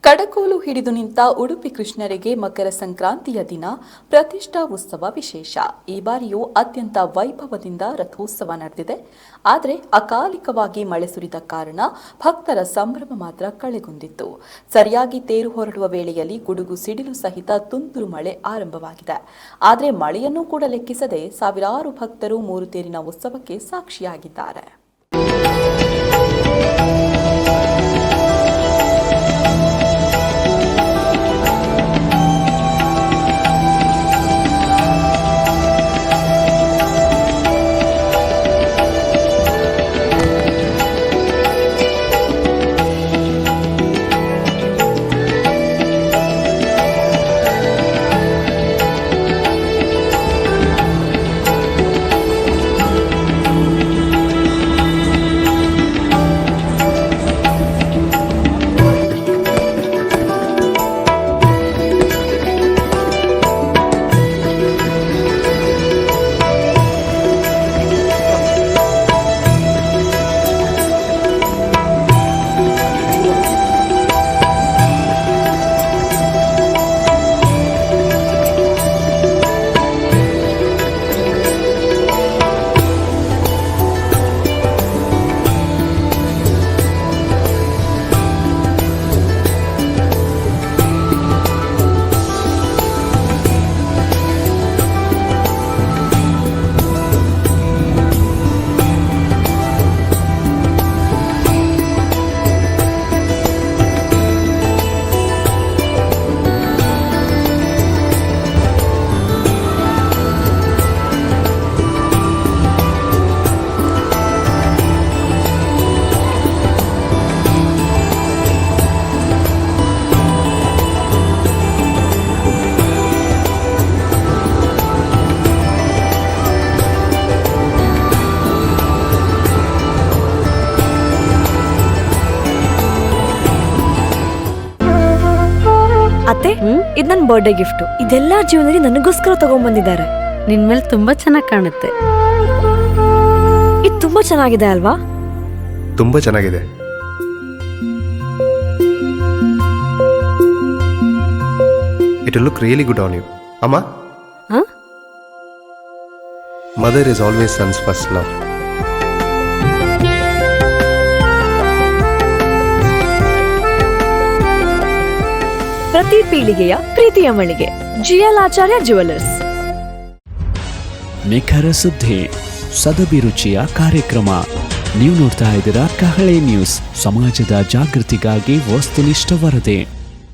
ಕಡಕೋಲು ಹಿಡಿದು ನಿಂತ ಉಡುಪಿ ಕೃಷ್ಣರಿಗೆ ಮಕರ ಸಂಕ್ರಾಂತಿಯ ದಿನ ಪ್ರತಿಷ್ಠಾ ಉತ್ಸವ ವಿಶೇಷ. ಈ ಬಾರಿಯೂ ಅತ್ಯಂತ ವೈಭವದಿಂದ ರಥೋತ್ಸವ ನಡೆದಿದೆ. ಆದರೆ ಅಕಾಲಿಕವಾಗಿ ಮಳೆ ಸುರಿದ ಕಾರಣ ಭಕ್ತರ ಸಂಭ್ರಮ ಮಾತ್ರ ಕಳೆಗುಂದಿತ್ತು. ಸರಿಯಾಗಿ ತೇರು ಹೊರಡುವ ವೇಳೆಯಲ್ಲಿ ಗುಡುಗು ಸಿಡಿಲು ಸಹಿತ ತುಂತುರು ಮಳೆ ಆರಂಭವಾಗಿದೆ. ಆದರೆ ಮಳೆಯನ್ನು ಕೂಡ ಲೆಕ್ಕಿಸದೆ ಸಾವಿರಾರು ಭಕ್ತರು ಮೂರು ತೇರಿನ ಉತ್ಸವಕ್ಕೆ ಸಾಕ್ಷಿಯಾಗಿದ್ದಾರೆ. ಅತ್ತೆ, ಇದು ನನ್ನ ಬರ್ಡೇ ಗಿಫ್ಟ್. ಇದೆಲ್ಲ ಜೀವನದಲ್ಲಿ ನನಗೋಸ್ಕರ ತಗೊಂಡ್ಬಂದಿದ್ದಾರೆ. ನಿನ್ ಮೇಲೆ ತುಂಬಾ ಚೆನ್ನಾಗಿ ಕಾಣುತ್ತೆ. ಇದು ತುಂಬಾ ಚೆನ್ನಾಗಿದೆ ಅಲ್ವಾ? ತುಂಬಾ ಚೆನ್ನಾಗಿದೆ. It will look really good on you. Amma? Huh? Mother is always son's first love. ಪ್ರತಿ ಪೀಳಿಗೆಯ ಪ್ರೀತಿಯ ಮಳಿಗೆ ಜಿಎಲ್ ಆಚಾರ್ಯ ಜ್ಯುವೆಲರ್ಸ್. ನಿಖರ ಸುದ್ದಿ, ಸದಭಿರುಚಿಯ ಕಾರ್ಯಕ್ರಮ. ನೀವು ನೋಡ್ತಾ ಇದ್ದೀರಾ ಕಹಳೆ ನ್ಯೂಸ್, ಸಮಾಜದ ಜಾಗೃತಿಗಾಗಿ ವಸ್ತುನಿಷ್ಠ ವರದಿ.